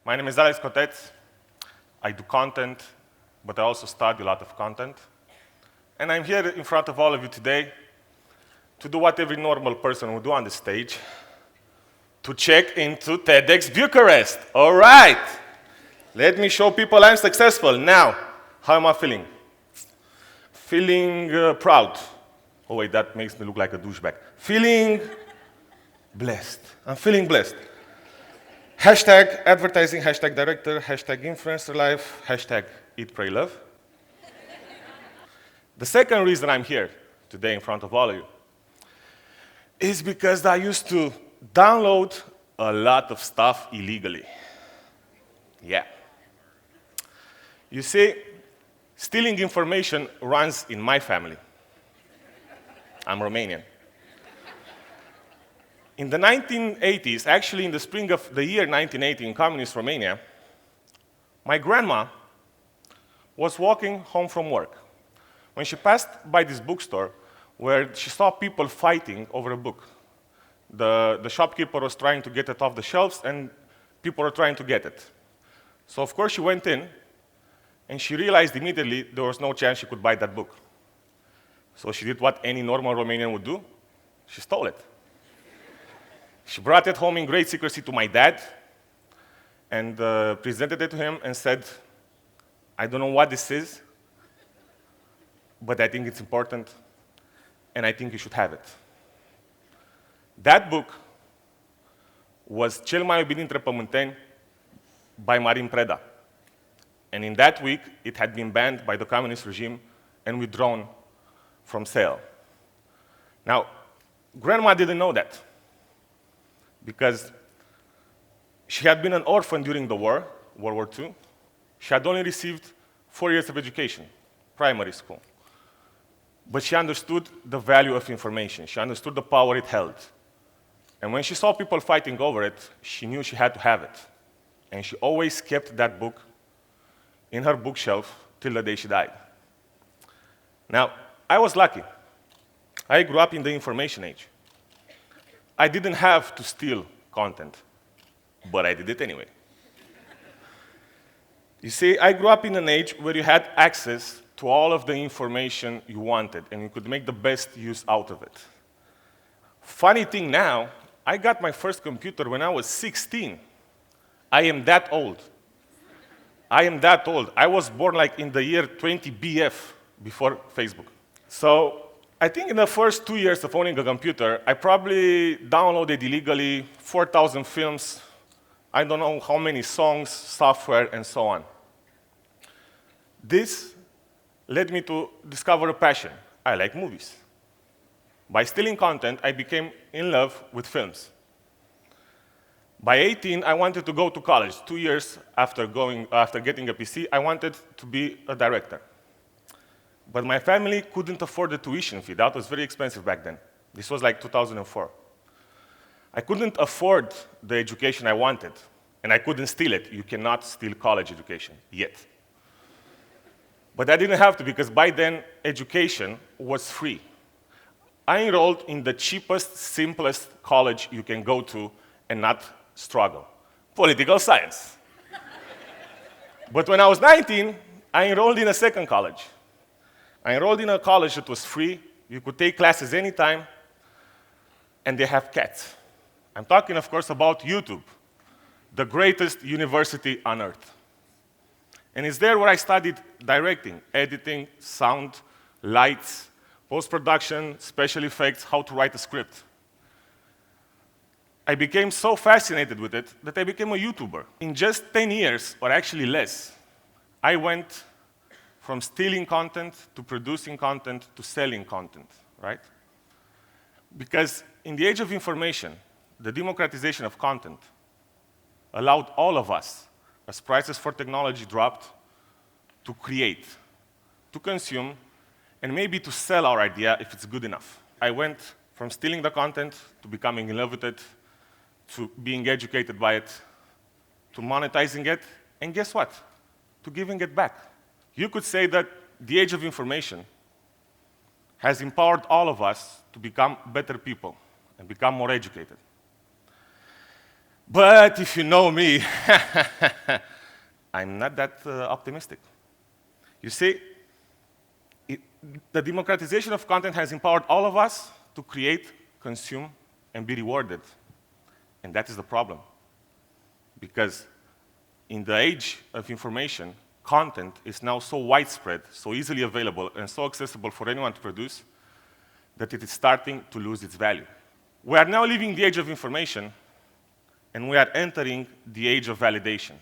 My name is Coteț. I do content, but I also study a lot of content. And I'm here in front of all of you today to do what every normal person would do on the stage, to check into TEDxBucharest. All right. Let me show people I'm successful. Now, how am I feeling? Feeling proud. Oh wait, that makes me look like a douchebag. Feeling blessed. I'm feeling blessed. Hashtag advertising, hashtag director, hashtag influencer life, hashtag eat, pray, love. The second reason I'm here today in front of all of you is because I used to download a lot of stuff illegally. Yeah. You see, stealing information runs in my family. I'm Romanian. In the 1980s, actually in the spring of the year 1980 in communist Romania, my grandma was walking home from work when she passed by this bookstore where she saw people fighting over a book. The shopkeeper was trying to get it off the shelves and people were trying to get it. So of course she went in and she realized immediately there was no chance she could buy that book. So she did what any normal Romanian would do. She stole it. She brought it home in great secrecy to my dad and presented it to him and said, I don't know what this is, but I think it's important and I think you should have it. That book was Cel mai iubit dintre pământeni by Marin Preda. And in that week, it had been banned by the communist regime and withdrawn from sale. Now, Grandma didn't know that because she had been an orphan during the war, World War II. She had only received 4 years of education, primary school. But she understood the value of information. She understood the power it held. And when she saw people fighting over it, she knew she had to have it. And she always kept that book in her bookshelf till the day she died. Now, I was lucky. I grew up in the information age. I didn't have to steal content, but I did it anyway. You see, I grew up in an age where you had access to all of the information you wanted, and you could make the best use out of it. Funny thing now, I got my first computer when I was 16. I am that old. I am that old. I was born like in the year 20 BF, before Facebook. So I think in the first 2 years of owning a computer, I probably downloaded illegally 4,000 films, I don't know how many songs, software, and so on. This led me to discover a passion. I like movies. By stealing content, I became in love with films. By 18, I wanted to go to college. 2 years after getting a PC, I wanted to be a director. But my family couldn't afford the tuition fee. That was very expensive back then. This was like 2004. I couldn't afford the education I wanted, and I couldn't steal it. You cannot steal college education, yet. But I didn't have to, because by then, education was free. I enrolled in the cheapest, simplest college you can go to and not struggle. Political science. But when I was 19, I enrolled in a second college. I enrolled in a college that was free. You could take classes anytime, and they have cats. I'm talking, of course, about YouTube, the greatest university on earth. And it's there where I studied directing, editing, sound, lights, post-production, special effects, how to write a script. I became so fascinated with it that I became a YouTuber. In just 10 years, or actually less, I went from stealing content to producing content to selling content, right? Because in the age of information, the democratization of content allowed all of us, as prices for technology dropped, to create, to consume, and maybe to sell our idea if it's good enough. I went from stealing the content to becoming in love with it, to being educated by it, to monetizing it, and guess what? To giving it back. You could say that the age of information has empowered all of us to become better people and become more educated. But if you know me, I'm not that optimistic. You see, the democratization of content has empowered all of us to create, consume, and be rewarded. And that is the problem. Because in the age of information, content is now so widespread, so easily available, and so accessible for anyone to produce, that it is starting to lose its value. We are now leaving the age of information, and we are entering the age of validation.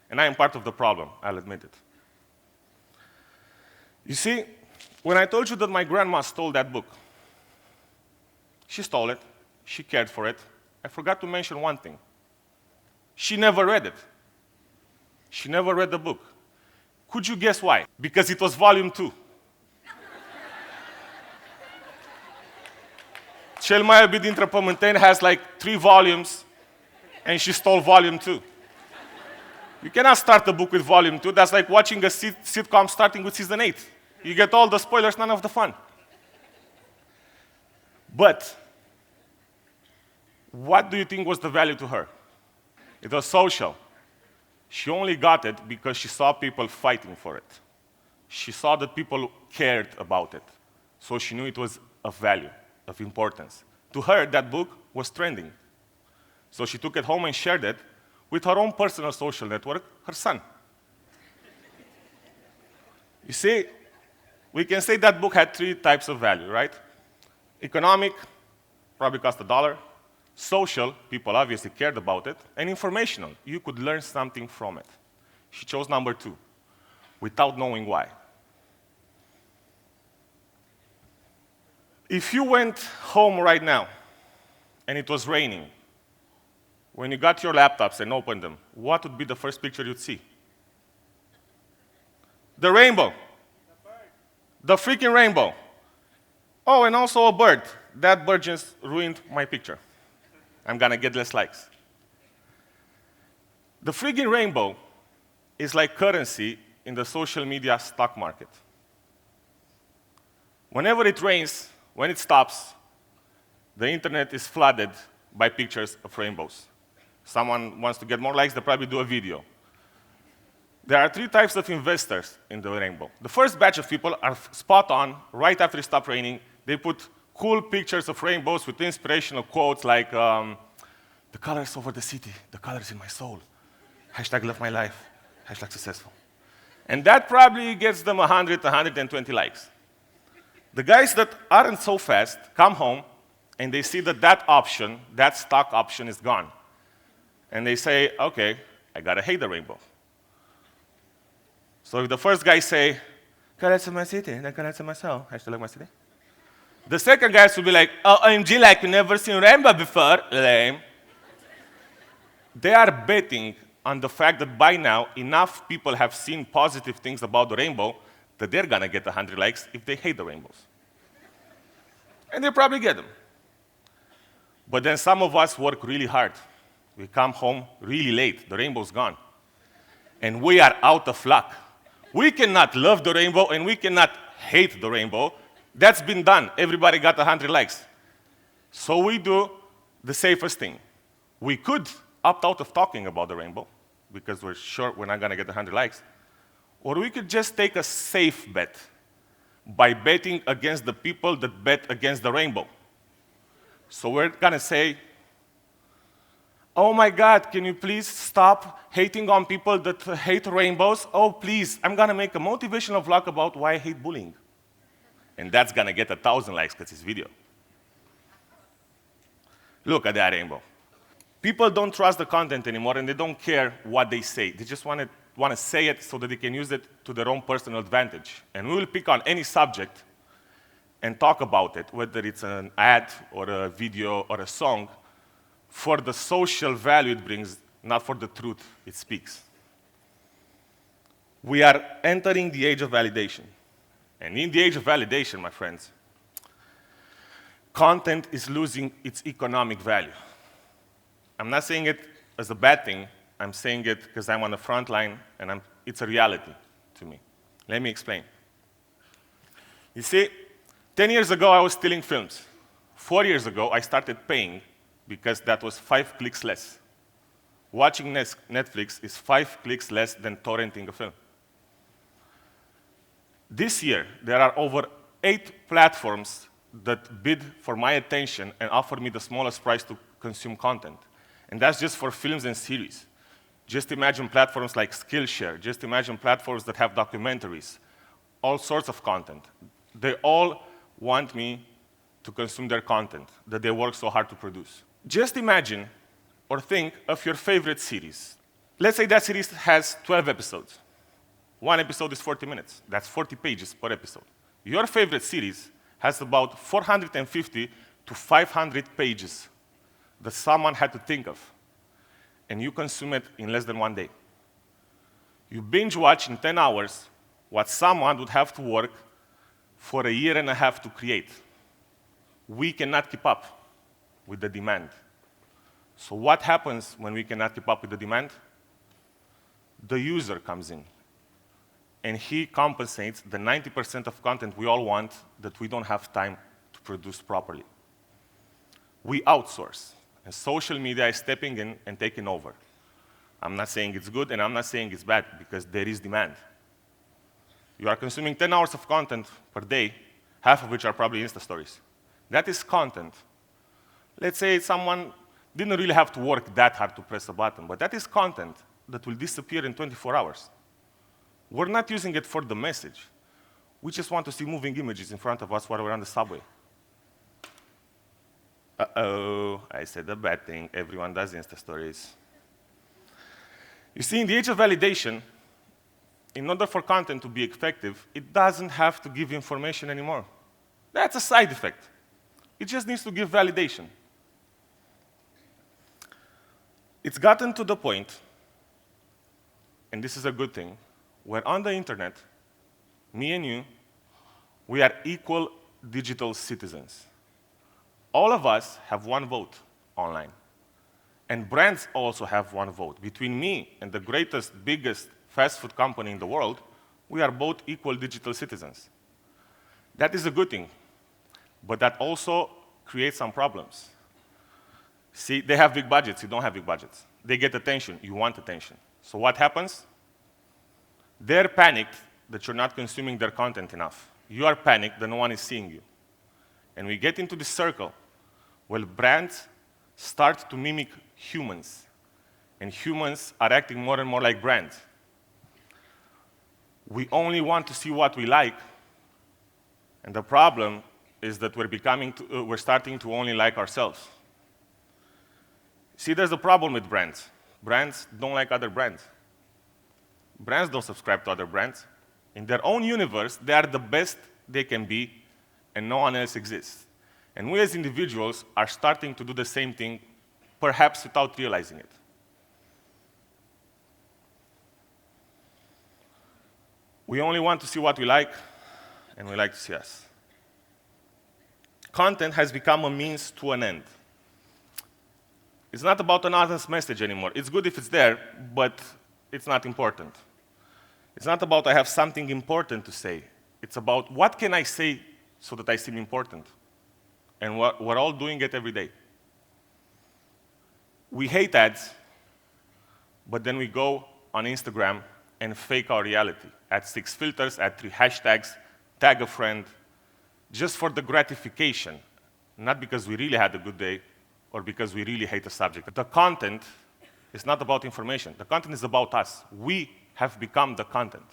And I am part of the problem, I'll admit it. You see, when I told you that my grandma stole that book, she stole it, she cared for it. I forgot to mention one thing. She never read it. She never read the book. Could you guess why? Because it was volume 2. Cel mai iubit dintre pământeni has like 3 volumes, and she stole volume 2. You cannot start a book with volume 2. That's like watching a sitcom starting with season 8. You get all the spoilers, none of the fun. But what do you think was the value to her? It was social. She only got it because she saw people fighting for it. She saw that people cared about it. So she knew it was of value, of importance. To her, that book was trending. So she took it home and shared it with her own personal social network, her son. You see, we can say that book had 3 types of value, right? Economic, probably cost $1. Social, people obviously cared about it. And informational, you could learn something from it. She chose number 2, without knowing why. If you went home right now, and it was raining, when you got your laptops and opened them, what would be the first picture you'd see? The rainbow. The freaking rainbow. Oh, and also a bird. That bird just ruined my picture. I'm gonna get less likes. The freaking rainbow is like currency in the social media stock market. Whenever it rains, when it stops, the internet is flooded by pictures of rainbows. Someone wants to get more likes, they probably do a video. There are 3 types of investors in the rainbow. The first batch of people are spot on. Right after it stopped raining, they put cool pictures of rainbows with inspirational quotes like, the colors over the city, the colors in my soul. Hashtag love my life, hashtag successful. And that probably gets them 100, 120 likes. The guys that aren't so fast come home and they see that that option, that stock option is gone. And they say, okay, I gotta hate the rainbow. So if the first guy say, colors in my city, the colors in my soul, hashtag love my city. The second guys will be like, oh, OMG, like we never seen rainbow before, lame. They are betting on the fact that by now, enough people have seen positive things about the rainbow that they're gonna get 100 likes if they hate the rainbows. And they probably get them. But then some of us work really hard. We come home really late, the rainbow's gone. And we are out of luck. We cannot love the rainbow and we cannot hate the rainbow. That's been done. Everybody got 100 likes. So we do the safest thing. We could opt out of talking about the rainbow because we're sure we're not gonna get 100 likes. Or we could just take a safe bet by betting against the people that bet against the rainbow. So we're gonna say, oh my God, can you please stop hating on people that hate rainbows? Oh, please, I'm gonna make a motivational vlog about why I hate bullying. And that's gonna get 1,000 likes because it's video. Look at that rainbow. People don't trust the content anymore and they don't care what they say. They just want to say it so that they can use it to their own personal advantage. And we will pick on any subject and talk about it, whether it's an ad or a video or a song, for the social value it brings, not for the truth it speaks. We are entering the age of validation. And in the age of validation, my friends, content is losing its economic value. I'm not saying it as a bad thing. I'm saying it because I'm on the front line and it's a reality to me. Let me explain. You see, 10 years ago, I was stealing films. 4 years ago, I started paying because that was 5 clicks less. watching Netflix is 5 clicks less than torrenting a film. This year, there are over 8 platforms that bid for my attention and offer me the smallest price to consume content. And that's just for films and series. Just imagine platforms like Skillshare. Just imagine platforms that have documentaries, all sorts of content. They all want me to consume their content that they work so hard to produce. Just imagine or think of your favorite series. Let's say that series has 12 episodes. One episode is 40 minutes. That's 40 pages per episode. Your favorite series has about 450 to 500 pages that someone had to think of, and you consume it in less than 1 day. You binge watch in 10 hours what someone would have to work for 1.5 years to create. We cannot keep up with the demand. So what happens when we cannot keep up with the demand? The user comes in, and he compensates the 90% of content we all want that we don't have time to produce properly. We outsource, and social media is stepping in and taking over. I'm not saying it's good, and I'm not saying it's bad, because there is demand. You are consuming 10 hours of content per day, half of which are probably Insta stories. That is content. Let's say someone didn't really have to work that hard to press a button, but that is content that will disappear in 24 hours. We're not using it for the message. We just want to see moving images in front of us while we're on the subway. Uh-oh, I said a bad thing. Everyone does Insta stories. You see, in the age of validation, in order for content to be effective, it doesn't have to give information anymore. That's a side effect. It just needs to give validation. It's gotten to the point, and this is a good thing, where on the internet, me and you, we are equal digital citizens. All of us have one vote online. And brands also have one vote. Between me and the greatest, biggest fast food company in the world, we are both equal digital citizens. That is a good thing, but that also creates some problems. See, they have big budgets, you don't have big budgets. They get attention, you want attention. So what happens? They're panicked that you're not consuming their content enough. You are panicked that no one is seeing you. And we get into this circle where brands start to mimic humans, and humans are acting more and more like brands. We only want to see what we like, and the problem is that we're starting to only like ourselves. See, there's a problem with brands. Brands don't like other brands. Brands don't subscribe to other brands. In their own universe, they are the best they can be, and no one else exists. And we as individuals are starting to do the same thing, perhaps without realizing it. We only want to see what we like, and we like to see us. Content has become a means to an end. It's not about an honest message anymore. It's good if it's there, but it's not important. It's not about I have something important to say. It's about what can I say so that I seem important. And we're all doing it every day. We hate ads, but then we go on Instagram and fake our reality. Add 6 filters, add 3 hashtags, tag a friend, just for the gratification, not because we really had a good day or because we really hate the subject. The content is not about information. The content is about us. We have become the content.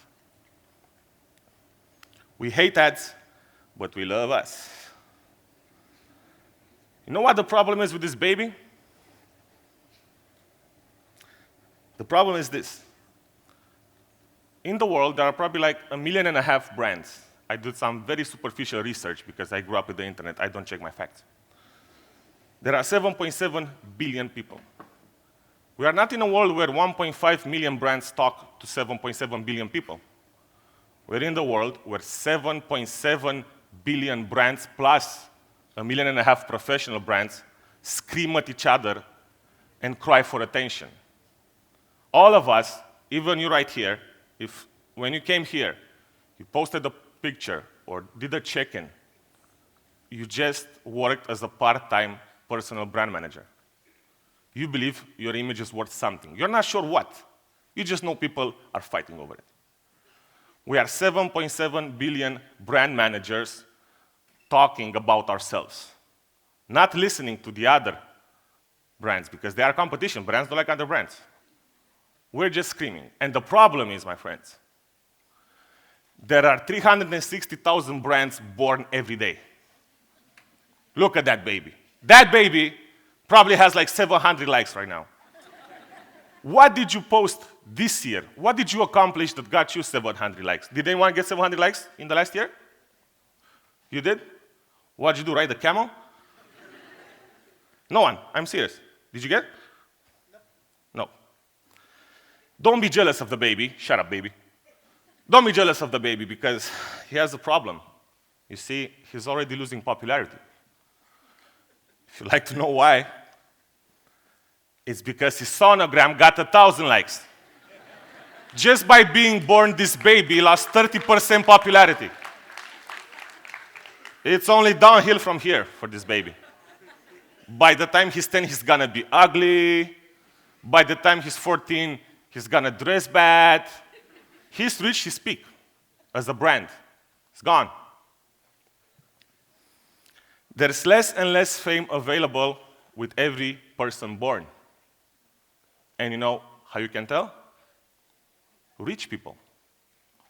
We hate ads, but we love us. You know what the problem is with this baby? The problem is this. In the world, there are probably like 1.5 million brands. I did some very superficial research because I grew up with the internet. I don't check my facts. There are 7.7 billion people. We are not in a world where 1.5 million brands talk to 7.7 billion people. We're in the world where 7.7 billion brands plus 1.5 million professional brands scream at each other and cry for attention. All of us, even you right here, when you came here, you posted a picture or did a check-in, you just worked as a part-time personal brand manager. You believe your image is worth something. You're not sure what. You just know people are fighting over it. We are 7.7 billion brand managers talking about ourselves, not listening to the other brands, because they are competition. Brands don't like other brands. We're just screaming. And the problem is, my friends, there are 360,000 brands born every day. Look at that baby. That baby probably has like 700 likes right now. What did you post this year? What did you accomplish that got you 700 likes? Did anyone get 700 likes in the last year? You did? What did you do, ride the camel? No one. I'm serious. Did you get? No. Don't be jealous of the baby. Shut up, baby. Don't be jealous of the baby because he has a problem. You see, he's already losing popularity. If you'd like to know why, it's because his sonogram got 1,000 likes. Just by being born, this baby lost 30% popularity. It's only downhill from here for this baby. By the time he's 10, he's gonna be ugly. By the time he's 14, he's gonna dress bad. He's reached his peak as a brand. It's gone. There's less and less fame available with every person born. And you know how you can tell? Rich people.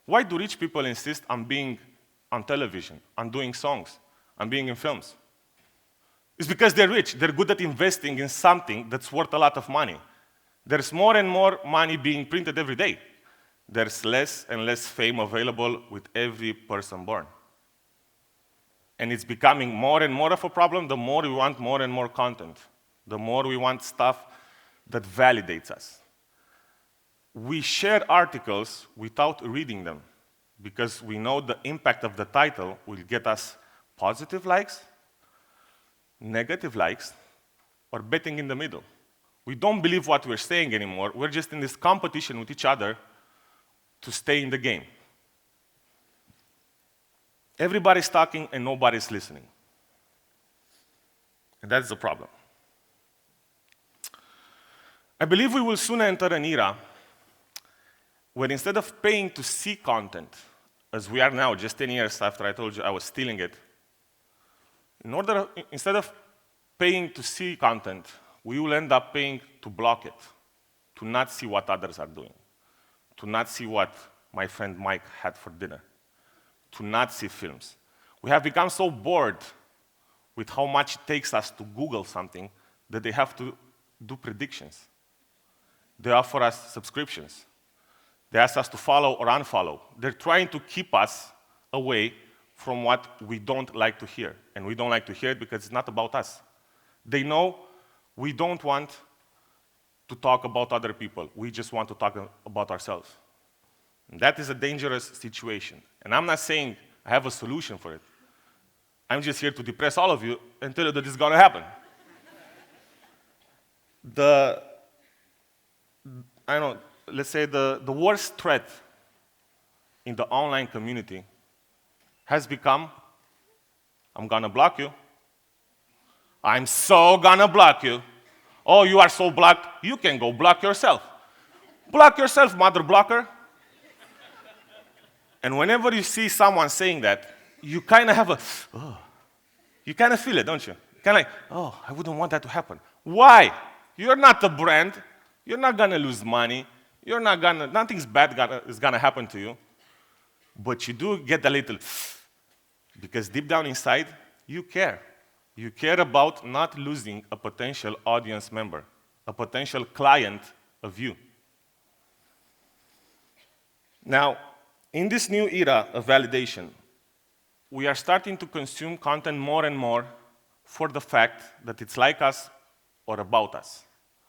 Why do rich people insist on being on television, on doing songs, on being in films? It's because they're rich. They're good at investing in something that's worth a lot of money. There's more and more money being printed every day. There's less and less fame available with every person born. And it's becoming more and more of a problem the more we want more and more content, the more we want stuff that validates us. We share articles without reading them because we know the impact of the title will get us positive likes, negative likes, or betting in the middle. We don't believe what we're saying anymore. We're just in this competition with each other to stay in the game. Everybody's talking and nobody's listening. And that's the problem. I believe we will soon enter an era where instead of paying to see content, as we are now, just 10 years after I told you I was stealing it, instead of paying to see content, we will end up paying to block it, to not see what others are doing, to not see what my friend Mike had for dinner, to not see films. We have become so bored with how much it takes us to Google something that they have to do predictions. They offer us subscriptions. They ask us to follow or unfollow. They're trying to keep us away from what we don't like to hear. And we don't like to hear it because it's not about us. They know we don't want to talk about other people. We just want to talk about ourselves. And that is a dangerous situation. And I'm not saying I have a solution for it. I'm just here to depress all of you and tell you that it's going to happen. Let's say the worst threat in the online community has become, I'm going to block you. I'm so going to block you. Oh, you are so blocked, you can go block yourself. Block yourself, mother blocker. And whenever you see someone saying that, you kind of have you kind of feel it, don't you? Kind of like, oh, I wouldn't want that to happen. Why? You're not a brand. You're not going to lose money. Nothing's bad is going to happen to you. But you do get a little, because deep down inside, you care. You care about not losing a potential audience member, a potential client of you. Now, in this new era of validation, we are starting to consume content more and more for the fact that it's like us or about us.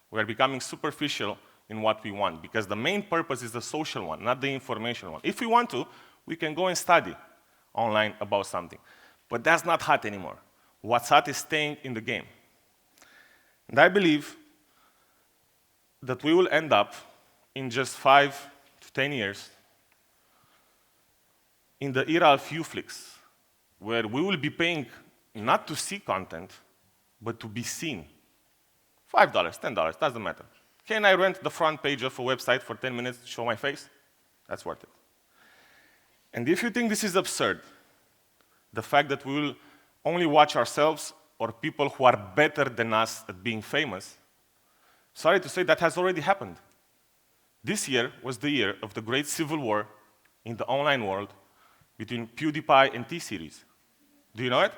We are becoming superficial in what we want because the main purpose is the social one, not the information one. If we want to, we can go and study online about something. But that's not hot anymore. What's hot is staying in the game. And I believe that we will end up in just 5 to 10 years in the era of Uflix, where we will be paying not to see content, but to be seen $5, $10, doesn't matter. Can I rent the front page of a website for 10 minutes to show my face? That's worth it. And if you think this is absurd, the fact that we will only watch ourselves or people who are better than us at being famous, sorry to say, that has already happened. This year was the year of the great civil war in the online world between PewDiePie and T-Series. Do you know it?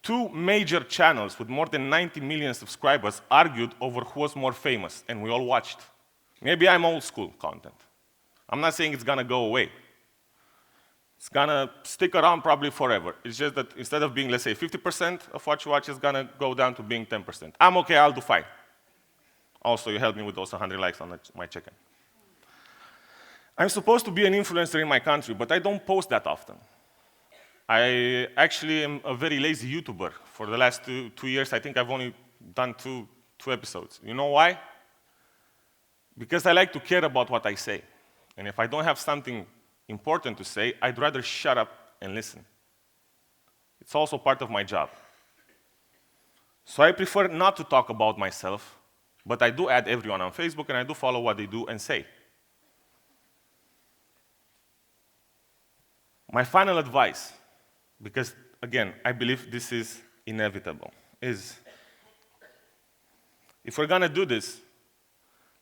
Two major channels with more than 90 million subscribers argued over who was more famous, and we all watched. Maybe I'm old school content. I'm not saying it's gonna go away. It's gonna stick around probably forever. It's just that instead of being, let's say, 50% of what you watch, it's gonna go down to being 10%. I'm okay, I'll do fine. Also, you helped me with those 100 likes on my check-in. I'm supposed to be an influencer in my country, but I don't post that often. I actually am a very lazy YouTuber. For the last two years, I think I've only done two episodes. You know why? Because I like to care about what I say. And if I don't have something important to say, I'd rather shut up and listen. It's also part of my job. So I prefer not to talk about myself, but I do add everyone on Facebook, and I do follow what they do and say. My final advice, because, again, I believe this is inevitable, is if we're gonna do this,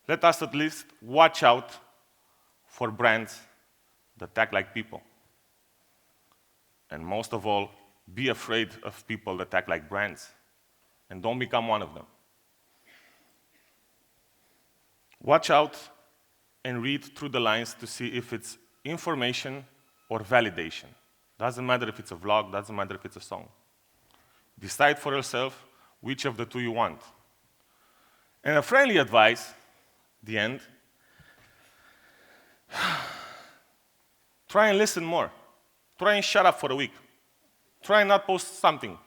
let us at least watch out for brands that act like people. And most of all, be afraid of people that act like brands, and don't become one of them. Watch out and read through the lines to see if it's information or validation. Doesn't matter if it's a vlog, doesn't matter if it's a song. Decide for yourself which of the two you want. And a friendly advice, the end, try and listen more. Try and shut up for a week. Try and not post something.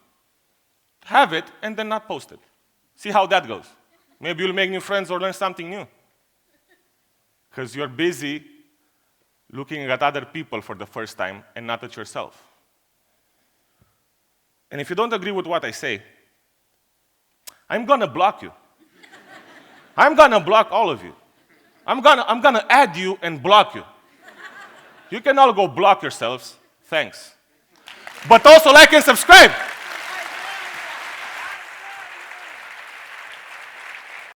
Have it and then not post it. See how that goes. Maybe you'll make new friends or learn something new. Because you're busy looking at other people for the first time and not at yourself. And if you don't agree with what I say, I'm gonna block you. I'm gonna block all of you. I'm gonna add you and block you. You can all go block yourselves. Thanks. But also like and subscribe.